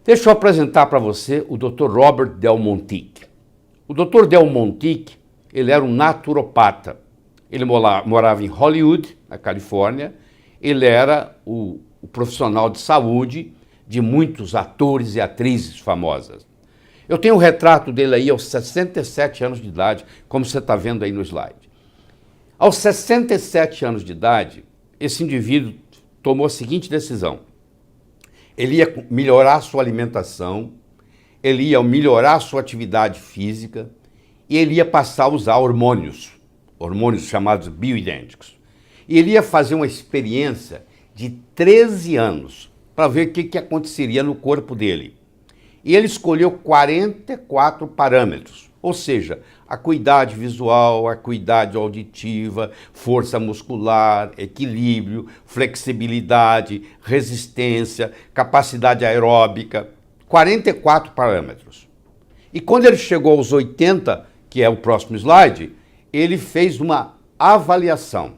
Deixa eu apresentar para você o Dr. Robert Del Montique. O Dr. Del Montique, ele era um naturopata. Ele morava em Hollywood, na Califórnia. Ele era o profissional de saúde de muitos atores e atrizes famosas. Eu tenho um retrato dele aí aos 67 anos de idade, como você está vendo aí no slide. Aos 67 anos de idade, esse indivíduo tomou a seguinte decisão. Ele ia melhorar a sua alimentação, ele ia melhorar a sua atividade física e ele ia passar a usar hormônios chamados bioidênticos. E ele ia fazer uma experiência de 13 anos para ver o que aconteceria no corpo dele. E ele escolheu 44 parâmetros, ou seja, acuidade visual, acuidade auditiva, força muscular, equilíbrio, flexibilidade, resistência, capacidade aeróbica, 44 parâmetros. E quando ele chegou aos 80, que é o próximo slide, ele fez uma avaliação.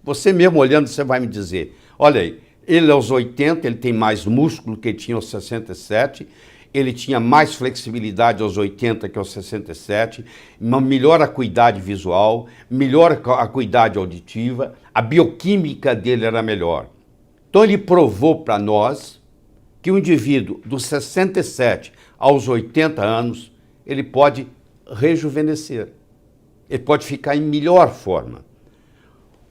Você mesmo olhando, você vai me dizer, olha aí, ele aos 80, ele tem mais músculo que ele tinha aos 67, ele tinha mais flexibilidade aos 80 que aos 67, uma melhor acuidade visual, melhor acuidade auditiva, a bioquímica dele era melhor. Então ele provou para nós que o indivíduo dos 67 aos 80 anos, ele pode rejuvenescer, ele pode ficar em melhor forma.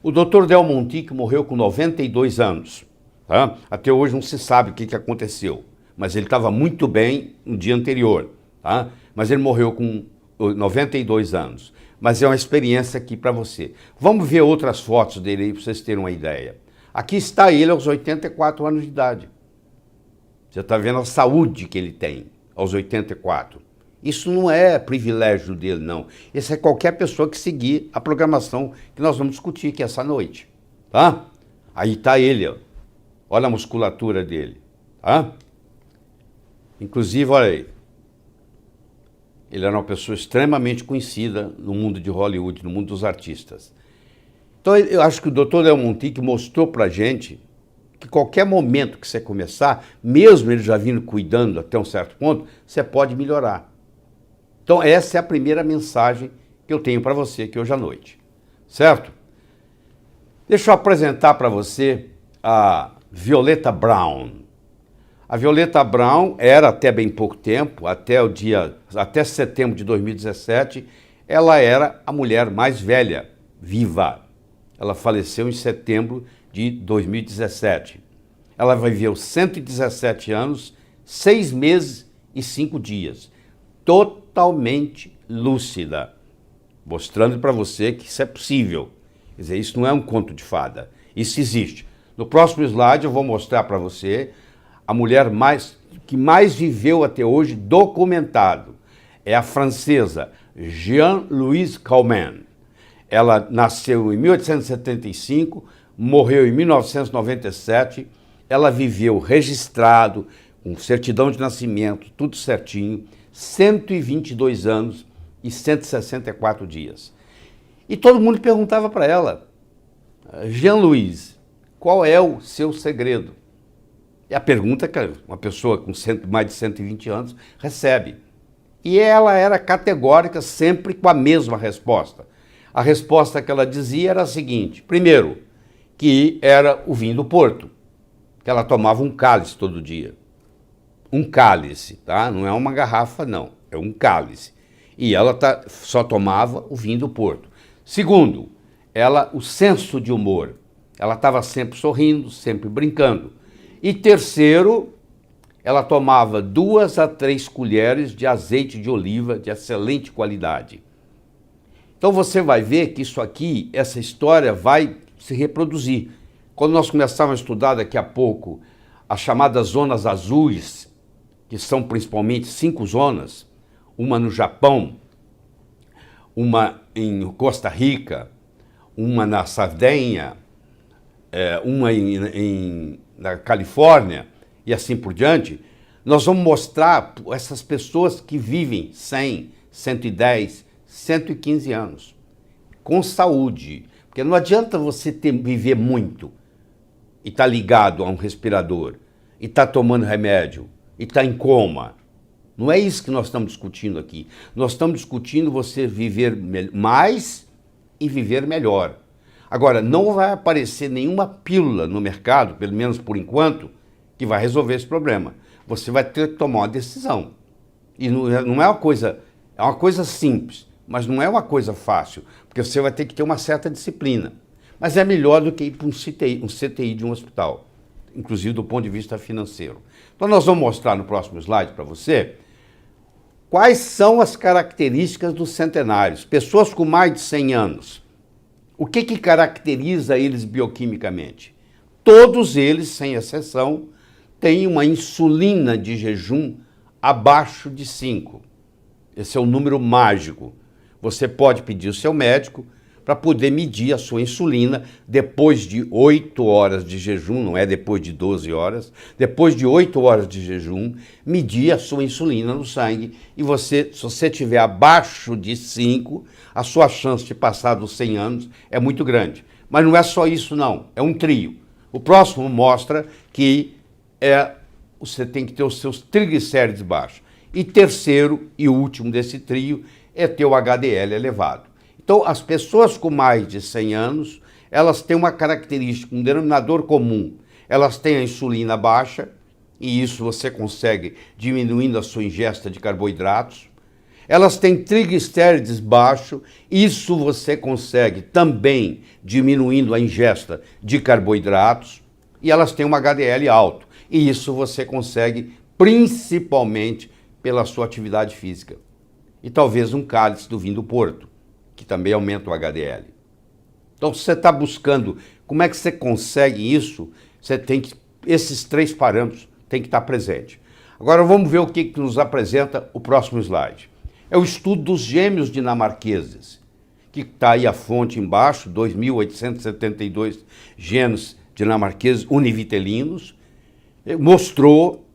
O Dr. Del Montique morreu com 92 anos. Tá? Até hoje não se sabe o que aconteceu. Mas ele estava muito bem no dia anterior, tá? Mas ele morreu com 92 anos. Mas é uma experiência aqui para você. Vamos ver outras fotos dele aí para vocês terem uma ideia. Aqui está ele aos 84 anos de idade. Você está vendo a saúde que ele tem aos 84. Isso não é privilégio dele, não. Isso é qualquer pessoa que seguir a programação que nós vamos discutir aqui essa noite, tá? Aí está ele, ó. Olha a musculatura dele, tá? Inclusive, olha aí, ele era uma pessoa extremamente conhecida no mundo de Hollywood, no mundo dos artistas. Então, eu acho que o Dr. Del Montique mostrou pra gente que qualquer momento que você começar, mesmo ele já vindo cuidando até um certo ponto, você pode melhorar. Então, essa é a primeira mensagem que eu tenho para você aqui hoje à noite, certo? Deixa eu apresentar para você a Violeta Brown. A Violeta Brown era, até bem pouco tempo, até setembro de 2017, ela era a mulher mais velha viva. Ela faleceu em setembro de 2017. Ela viveu 117 anos, 6 meses e 5 dias. Totalmente lúcida. Mostrando para você que isso é possível. Quer dizer, isso não é um conto de fada. Isso existe. No próximo slide eu vou mostrar para você a mulher que mais viveu até hoje documentado. É a francesa Jeanne-Louise Calment. Ela nasceu em 1875, morreu em 1997. Ela viveu registrado, com certidão de nascimento, tudo certinho, 122 anos e 164 dias. E todo mundo perguntava para ela, Jeanne-Louise, qual é o seu segredo? É a pergunta que uma pessoa com mais de 120 anos recebe. E ela era categórica, sempre com a mesma resposta. A resposta que ela dizia era a seguinte: primeiro, que era o vinho do Porto, que ela tomava um cálice todo dia. Um cálice, tá? Não é uma garrafa, não. É um cálice. E ela só tomava o vinho do Porto. Segundo, o senso de humor. Ela estava sempre sorrindo, sempre brincando. E terceiro, ela tomava 2 a 3 colheres de azeite de oliva de excelente qualidade. Então você vai ver que isso aqui, essa história vai se reproduzir. Quando nós começarmos a estudar daqui a pouco as chamadas zonas azuis, que são principalmente 5 zonas, uma no Japão, uma em Costa Rica, uma na Sardenha, uma na Califórnia e assim por diante, nós vamos mostrar essas pessoas que vivem 100, 110, 115 anos, com saúde. Porque não adianta você viver muito e estar ligado a um respirador, e estar tomando remédio, e está em coma. Não é isso que nós estamos discutindo aqui. Nós estamos discutindo você viver mais e viver melhor. Agora, não vai aparecer nenhuma pílula no mercado, pelo menos por enquanto, que vai resolver esse problema. Você vai ter que tomar uma decisão. E não é uma coisa simples, mas não é uma coisa fácil, porque você vai ter que ter uma certa disciplina. Mas é melhor do que ir para um CTI de um hospital, inclusive do ponto de vista financeiro. Então nós vamos mostrar no próximo slide para você quais são as características dos centenários, pessoas com mais de 100 anos. O que caracteriza eles bioquimicamente? Todos eles, sem exceção, têm uma insulina de jejum abaixo de 5. Esse é o número mágico. Você pode pedir ao seu médico para poder medir a sua insulina depois de 8 horas de jejum, não é depois de 12 horas, depois de 8 horas de jejum, medir a sua insulina no sangue e se você estiver abaixo de 5, a sua chance de passar dos 100 anos é muito grande. Mas não é só isso não, é um trio. O próximo mostra que você tem que ter os seus triglicérides baixos. E terceiro e último desse trio é ter o HDL elevado. Então, as pessoas com mais de 100 anos, elas têm uma característica, um denominador comum. Elas têm a insulina baixa, e isso você consegue diminuindo a sua ingesta de carboidratos. Elas têm triglicérides baixo, isso você consegue também diminuindo a ingesta de carboidratos. E elas têm um HDL alto, e isso você consegue principalmente pela sua atividade física. E talvez um cálice do vinho do Porto, que também aumenta o HDL. Então, se você está buscando como é que você consegue isso, esses 3 parâmetros têm que estar presentes. Agora vamos ver o que nos apresenta o próximo slide. É o estudo dos gêmeos dinamarqueses, que está aí a fonte embaixo, 2.872 gêmeos dinamarqueses univitelinos, mostrou,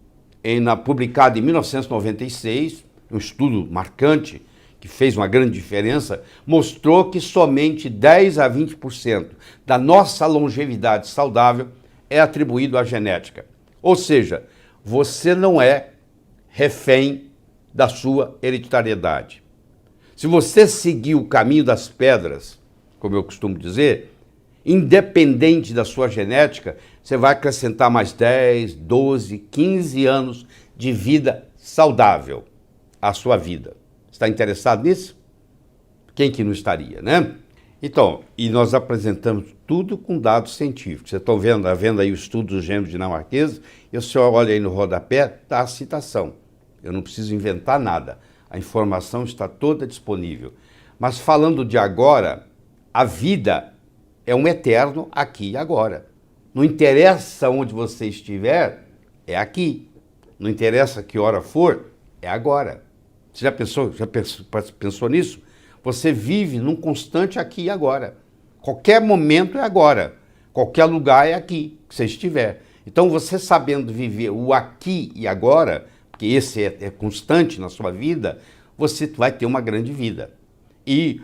publicado em 1996, um estudo marcante, que fez uma grande diferença, mostrou que somente 10 a 20% da nossa longevidade saudável é atribuído à genética. Ou seja, você não é refém da sua hereditariedade. Se você seguir o caminho das pedras, como eu costumo dizer, independente da sua genética, você vai acrescentar mais 10, 12, 15 anos de vida saudável à sua vida. Está interessado nisso? Quem que não estaria, né? Então, e nós apresentamos tudo com dados científicos. Vocês estão vendo aí o estudo dos gêmeos dinamarqueses, e o senhor olha aí no rodapé, está a citação. Eu não preciso inventar nada. A informação está toda disponível. Mas falando de agora, a vida é um eterno aqui e agora. Não interessa onde você estiver, é aqui. Não interessa que hora for, é agora. Você já pensou nisso? Você vive num constante aqui e agora. Qualquer momento é agora. Qualquer lugar é aqui que você estiver. Então, você sabendo viver o aqui e agora, porque esse é constante na sua vida, você vai ter uma grande vida. E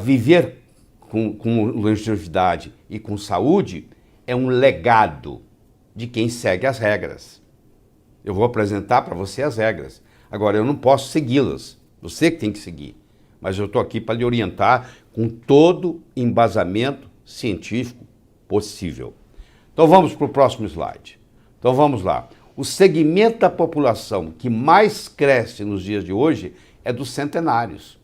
viver com longevidade e com saúde é um legado de quem segue as regras. Eu vou apresentar para você as regras. Agora, eu não posso segui-las, você que tem que seguir, mas eu estou aqui para lhe orientar com todo embasamento científico possível. Então vamos para o próximo slide. Então vamos lá. O segmento da população que mais cresce nos dias de hoje é dos centenários.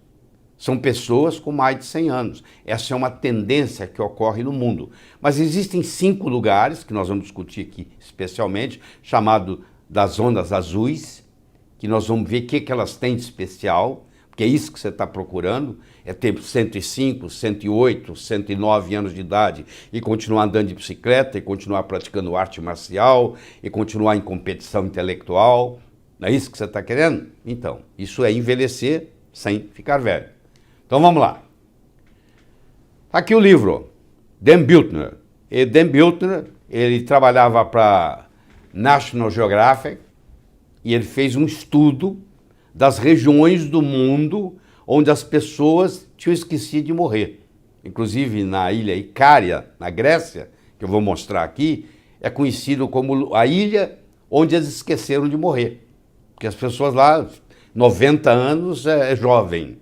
São pessoas com mais de 100 anos. Essa é uma tendência que ocorre no mundo. Mas existem 5 lugares, que nós vamos discutir aqui especialmente, chamado das zonas azuis, que nós vamos ver o que elas têm de especial, porque é isso que você está procurando, é ter 105, 108, 109 anos de idade e continuar andando de bicicleta, e continuar praticando arte marcial, e continuar em competição intelectual. Não é isso que você está querendo? Então, isso é envelhecer sem ficar velho. Então vamos lá. Aqui o livro, Dan Buettner. E Dan Buettner, ele trabalhava para National Geographic, e ele fez um estudo das regiões do mundo onde as pessoas tinham esquecido de morrer. Inclusive na ilha Icária, na Grécia, que eu vou mostrar aqui, é conhecido como a ilha onde eles esqueceram de morrer. Porque as pessoas lá, 90 anos é jovem,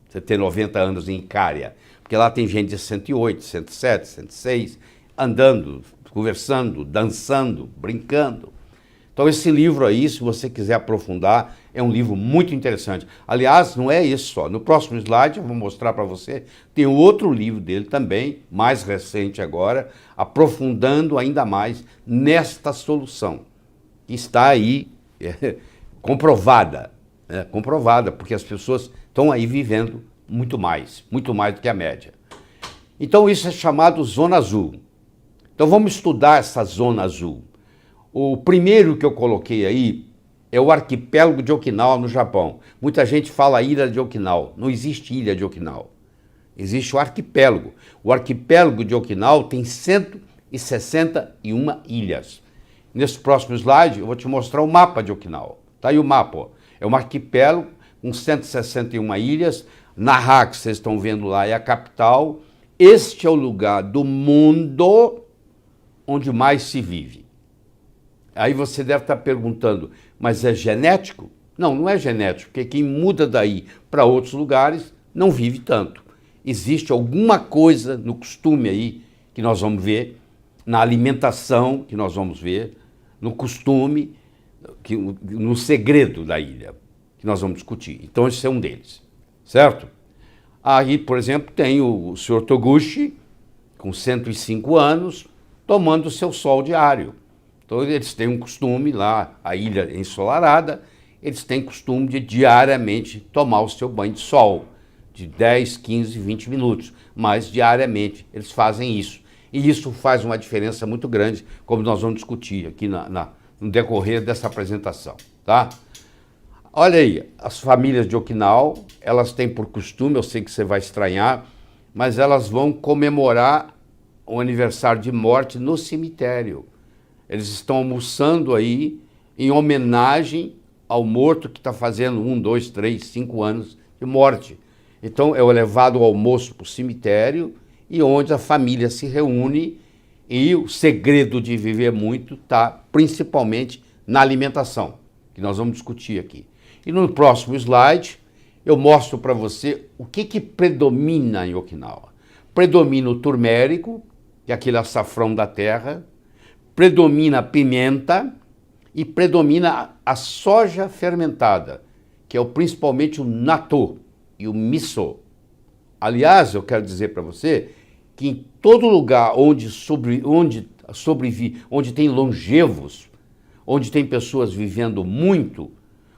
você ter 90 anos em Icária. Porque lá tem gente de 108, 107, 106, andando, conversando, dançando, brincando. Então esse livro aí, se você quiser aprofundar, é um livro muito interessante. Aliás, não é isso só. No próximo slide eu vou mostrar para você, tem outro livro dele também, mais recente agora, aprofundando ainda mais nesta solução. Que está aí comprovada, né? Comprovada, porque as pessoas estão aí vivendo muito mais do que a média. Então isso é chamado zona azul. Então vamos estudar essa zona azul. O primeiro que eu coloquei aí é o arquipélago de Okinawa, no Japão. Muita gente fala ilha de Okinawa. Não existe ilha de Okinawa. Existe o arquipélago. O arquipélago de Okinawa tem 161 ilhas. Nesse próximo slide eu vou te mostrar o mapa de Okinawa. Tá aí o mapa. Ó. É um arquipélago com 161 ilhas. Naha, que vocês estão vendo lá, é a capital. Este é o lugar do mundo onde mais se vive. Aí você deve estar perguntando, mas é genético? Não, não é genético, porque quem muda daí para outros lugares não vive tanto. Existe alguma coisa no costume aí que nós vamos ver, na alimentação que nós vamos ver, no costume, no segredo da ilha, que nós vamos discutir. Então esse é um deles, certo? Aí, por exemplo, tem o Sr. Toguchi, com 105 anos, tomando o seu sol diário. Então eles têm um costume lá, a ilha ensolarada, eles têm costume de diariamente tomar o seu banho de sol, de 10, 15, 20 minutos, mas diariamente eles fazem isso. E isso faz uma diferença muito grande, como nós vamos discutir aqui no decorrer dessa apresentação, tá? Olha aí, as famílias de Okinawa, elas têm por costume, eu sei que você vai estranhar, mas elas vão comemorar o aniversário de morte no cemitério. Eles estão almoçando aí em homenagem ao morto que está fazendo 1, 2, 3, 5 anos de morte. Então é o levado almoço para o cemitério e onde a família se reúne e o segredo de viver muito está principalmente na alimentação, que nós vamos discutir aqui. E no próximo slide eu mostro para você o que predomina em Okinawa. Predomina o turmérico, que é aquele açafrão da terra, predomina a pimenta e predomina a soja fermentada, que é tem natto e o miso. Aliás, eu quero dizer para você que em todo lugar onde tem longevos, onde tem pessoas vivendo muito,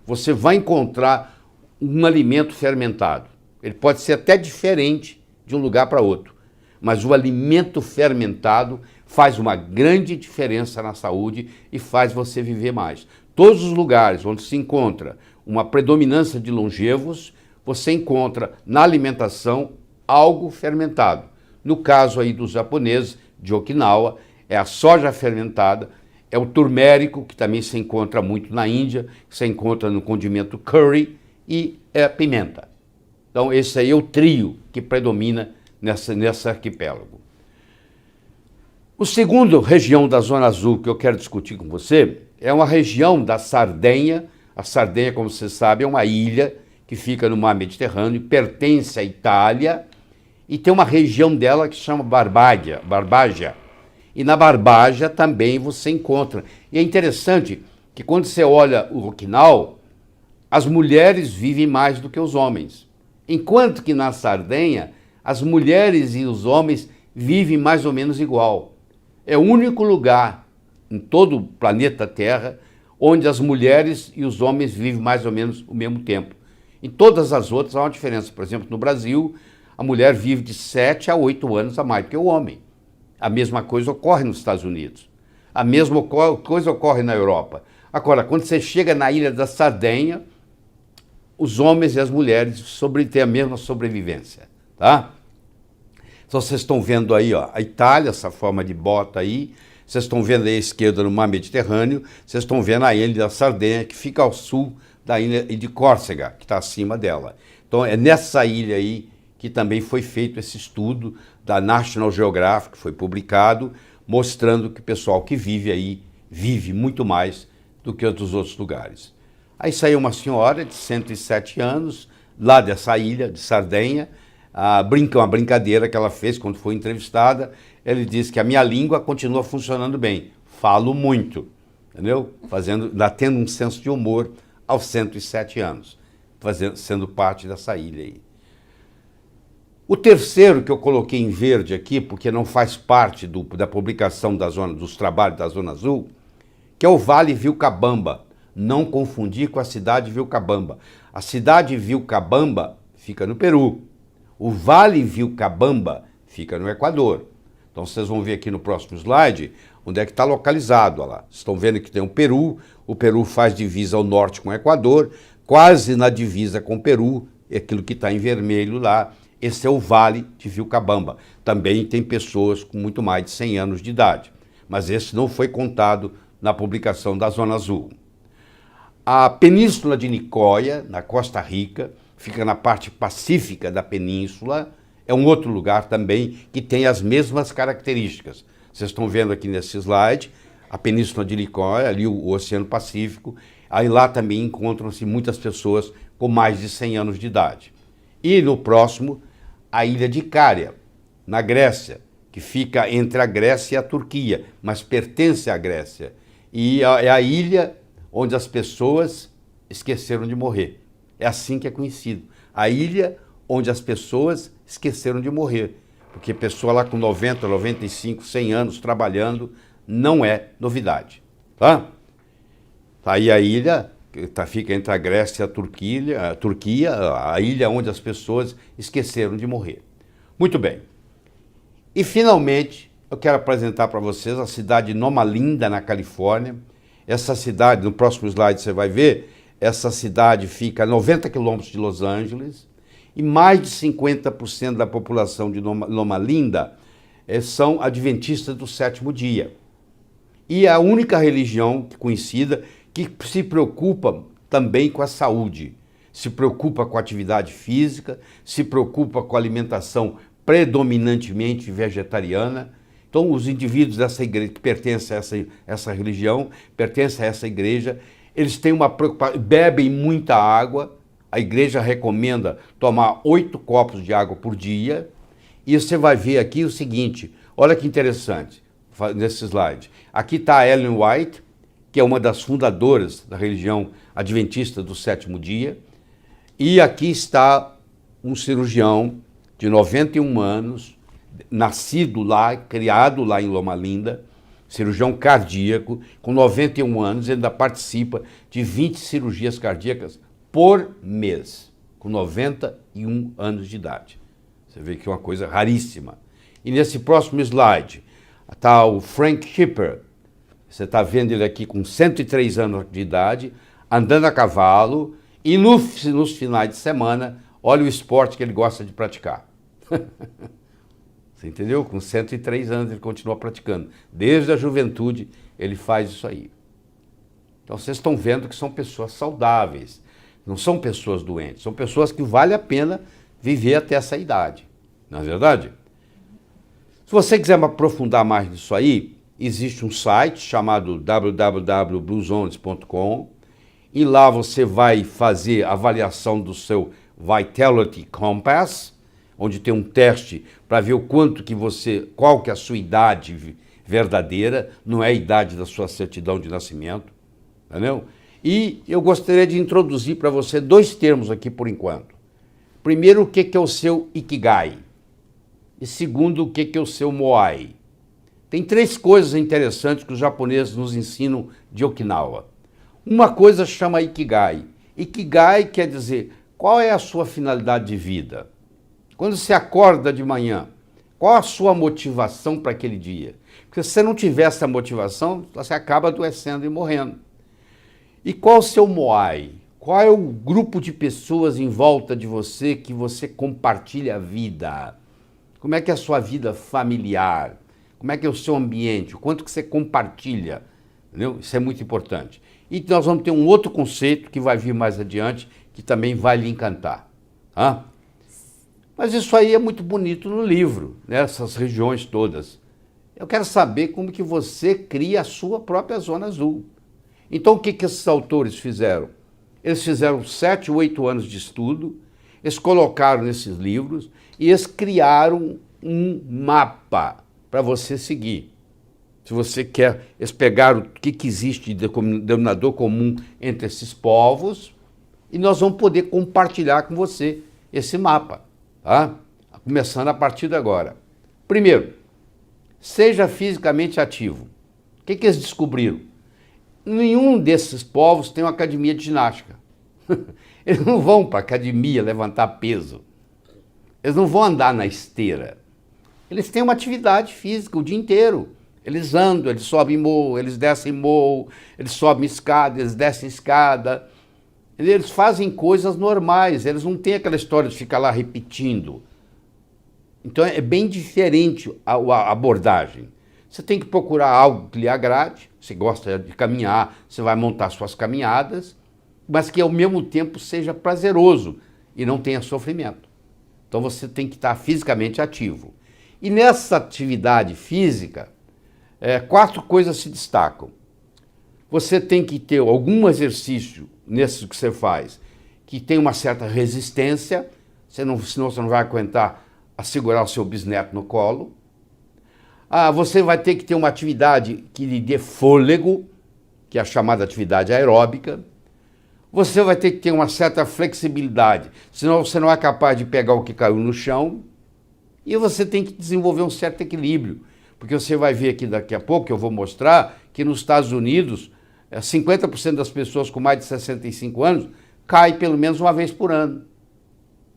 você vai encontrar um alimento fermentado. Ele pode ser até diferente de um lugar para outro, mas o alimento fermentado faz uma grande diferença na saúde e faz você viver mais. Todos os lugares onde se encontra uma predominância de longevos, você encontra na alimentação algo fermentado. No caso aí dos japoneses, de Okinawa, é a soja fermentada, é o turmérico, que também se encontra muito na Índia, que se encontra no condimento curry, e é a pimenta. Então esse aí é o trio que predomina nesse arquipélago. O segundo região da Zona Azul que eu quero discutir com você é uma região da Sardenha. A Sardenha, como você sabe, é uma ilha que fica no mar Mediterrâneo, pertence à Itália e tem uma região dela que se chama Barbagia. E na Barbagia também você encontra. E é interessante que quando você olha o Okinawa, as mulheres vivem mais do que os homens. Enquanto que na Sardenha, as mulheres e os homens vivem mais ou menos igual. É o único lugar em todo o planeta Terra onde as mulheres e os homens vivem mais ou menos o mesmo tempo. Em todas as outras há uma diferença. Por exemplo, no Brasil, a mulher vive de 7 a 8 anos a mais do que o homem. A mesma coisa ocorre nos Estados Unidos. A mesma coisa ocorre na Europa. Agora, quando você chega na ilha da Sardenha, os homens e as mulheres têm a mesma sobrevivência, tá? Então vocês estão vendo aí, ó, a Itália, essa forma de bota aí, vocês estão vendo aí à esquerda no mar Mediterrâneo, vocês estão vendo a ilha da Sardenha, que fica ao sul da ilha de Córcega, que está acima dela. Então é nessa ilha aí que também foi feito esse estudo da National Geographic, que foi publicado, mostrando que o pessoal que vive aí vive muito mais do que dos outros lugares. Aí saiu uma senhora de 107 anos, lá dessa ilha, de Sardenha, uma brincadeira que ela fez quando foi entrevistada. Ele disse que a minha língua continua funcionando bem, falo muito, entendeu? Tendo um senso de humor aos 107 anos, sendo parte dessa ilha aí. O terceiro que eu coloquei em verde aqui, porque não faz parte da publicação dos trabalhos da Zona Azul, que é o Vale Vilcabamba. Não confundir com a cidade Vilcabamba. A cidade Vilcabamba fica no Peru. O Vale Vilcabamba fica no Equador. Então vocês vão ver aqui no próximo slide onde é que está localizado. Olha lá. Estão vendo que tem o Peru faz divisa ao norte com o Equador, quase na divisa com o Peru, é aquilo que está em vermelho lá. Esse é o Vale de Vilcabamba. Também tem pessoas com muito mais de 100 anos de idade, mas esse não foi contado na publicação da Zona Azul. A Península de Nicoya, na Costa Rica, fica na parte pacífica da península, é um outro lugar também que tem as mesmas características. Vocês estão vendo aqui nesse slide, a Península de Nicoya, ali o Oceano Pacífico, aí lá também encontram-se muitas pessoas com mais de 100 anos de idade. E no próximo, a ilha de Icaria, na Grécia, que fica entre a Grécia e a Turquia, mas pertence à Grécia. E é a ilha onde as pessoas esqueceram de morrer. É assim que é conhecido. A ilha onde as pessoas esqueceram de morrer. Porque pessoa lá com 90, 95, 100 anos trabalhando não é novidade. Tá? Tá aí a ilha, que fica entre a Grécia e a Turquia, a ilha onde as pessoas esqueceram de morrer. Muito bem. E finalmente, eu quero apresentar para vocês a cidade de Loma Linda, na Califórnia. Essa cidade, no próximo slide você vai ver, essa cidade fica a 90 quilômetros de Los Angeles e mais de 50% da população de Loma Linda são adventistas do sétimo dia. E é a única religião conhecida que se preocupa também com a saúde, se preocupa com a atividade física, se preocupa com a alimentação predominantemente vegetariana. Então, os indivíduos dessa igreja, que pertencem a essa religião, pertencem a essa igreja, eles têm uma preocupação, bebem muita água. A igreja recomenda tomar 8 copos de água por dia. E você vai ver aqui o seguinte, olha que interessante, nesse slide. Aqui está a Ellen White, que é uma das fundadoras da religião adventista do sétimo dia. E aqui está um cirurgião de 91 anos, nascido lá, criado lá em Loma Linda, cirurgião cardíaco, com 91 anos, ele ainda participa de 20 cirurgias cardíacas por mês, com 91 anos de idade. Você vê que é uma coisa raríssima. E nesse próximo slide está o Frank Shipper. Você está vendo ele aqui com 103 anos de idade, andando a cavalo, e nos finais de semana, olha o esporte que ele gosta de praticar. Você entendeu? Com 103 anos ele continua praticando. Desde a juventude ele faz isso aí. Então vocês estão vendo que são pessoas saudáveis. Não são pessoas doentes. São pessoas que vale a pena viver até essa idade. Não é verdade? Se você quiser me aprofundar mais nisso aí, existe um site chamado www.bluezones.com e lá você vai fazer a avaliação do seu Vitality Compass, onde tem um teste para ver o quanto que qual que é a sua idade verdadeira, não é a idade da sua certidão de nascimento, entendeu? E eu gostaria de introduzir para você 2 termos aqui por enquanto. Primeiro, o que é o seu Ikigai? E segundo, o que é o seu Moai? Tem 3 coisas interessantes que os japoneses nos ensinam de Okinawa. Uma coisa chama Ikigai. Ikigai quer dizer, qual é a sua finalidade de vida? Quando você acorda de manhã, qual a sua motivação para aquele dia? Porque se você não tiver essa motivação, você acaba adoecendo e morrendo. E qual o seu Moai? Qual é o grupo de pessoas em volta de você que você compartilha a vida? Como é que é a sua vida familiar? Como é que é o seu ambiente? O quanto que você compartilha? Entendeu? Isso é muito importante. E nós vamos ter um outro conceito que vai vir mais adiante, que também vai lhe encantar. Tá? Mas isso aí é muito bonito no livro, né? Essas regiões todas. Eu quero saber como que você cria a sua própria Zona Azul. Então, o que esses autores fizeram? Eles fizeram 7 ou 8 anos de estudo, eles colocaram nesses livros e eles criaram um mapa para você seguir. Se você quer, eles pegaram o que existe de denominador comum entre esses povos e nós vamos poder compartilhar com você esse mapa, tá? Começando a partir de agora. Primeiro, seja fisicamente ativo. O que eles descobriram? Nenhum desses povos tem uma academia de ginástica. Eles não vão para a academia levantar peso. Eles não vão andar na esteira. Eles têm uma atividade física o dia inteiro. Eles andam, eles sobem morro, eles descem morro, eles sobem escada, eles descem escada. Eles fazem coisas normais, eles não têm aquela história de ficar lá repetindo. Então é bem diferente a abordagem. Você tem que procurar algo que lhe agrade, você gosta de caminhar, você vai montar suas caminhadas, mas que ao mesmo tempo seja prazeroso e não tenha sofrimento. Então você tem que estar fisicamente ativo. E nessa atividade física, 4 coisas se destacam. Você tem que ter algum exercício nesse que você faz, que tem uma certa resistência, senão você não vai aguentar a segurar o seu bisneto no colo. Você vai ter que ter uma atividade que lhe dê fôlego, que é a chamada atividade aeróbica. Você vai ter que ter uma certa flexibilidade, senão você não é capaz de pegar o que caiu no chão. E você tem que desenvolver um certo equilíbrio, porque você vai ver aqui daqui a pouco, que eu vou mostrar, que nos Estados Unidos, 50% das pessoas com mais de 65 anos caem pelo menos uma vez por ano,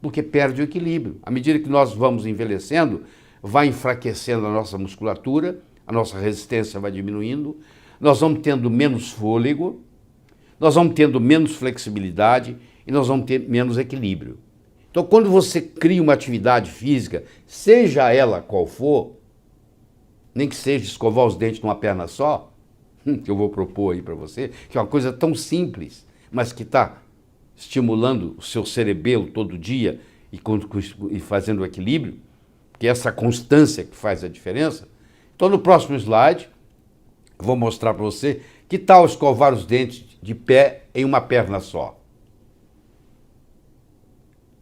porque perde o equilíbrio. À medida que nós vamos envelhecendo, vai enfraquecendo a nossa musculatura, a nossa resistência vai diminuindo, nós vamos tendo menos fôlego, nós vamos tendo menos flexibilidade e nós vamos ter menos equilíbrio. Então, quando você cria uma atividade física, seja ela qual for, nem que seja escovar os dentes numa perna só, que eu vou propor aí para você, que é uma coisa tão simples, mas que está estimulando o seu cerebelo todo dia e fazendo o equilíbrio, que é essa constância que faz a diferença. Então, no próximo slide, eu vou mostrar para você que tal escovar os dentes de pé em uma perna só.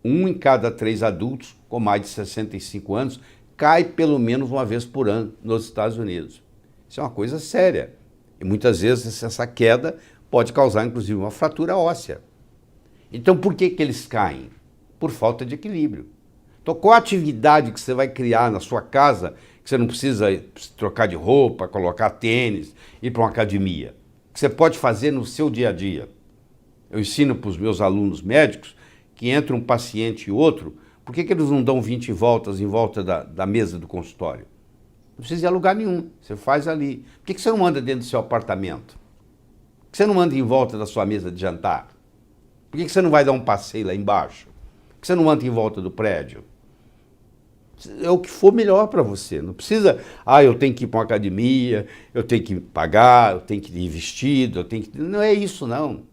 1 em cada 3 adultos com mais de 65 anos cai pelo menos uma vez por ano nos Estados Unidos. Isso é uma coisa séria. E muitas vezes essa queda pode causar, inclusive, uma fratura óssea. Então, por que eles caem? Por falta de equilíbrio. Então, qual a atividade que você vai criar na sua casa, que você não precisa trocar de roupa, colocar tênis, ir para uma academia, que você pode fazer no seu dia a dia? Eu ensino para os meus alunos médicos que entre um paciente e outro, por que eles não dão 20 voltas em volta da mesa do consultório? Não precisa ir a lugar nenhum, você faz ali. Por que você não anda dentro do seu apartamento? Por que você não anda em volta da sua mesa de jantar? Por que você não vai dar um passeio lá embaixo? Por que você não anda em volta do prédio? É o que for melhor para você. Não precisa, eu tenho que ir para uma academia, eu tenho que pagar, eu tenho que ir vestido, eu tenho que... Não é isso, não.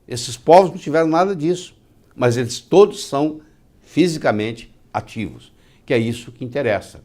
Esses povos não tiveram nada disso, mas eles todos são fisicamente ativos, que é isso que interessa.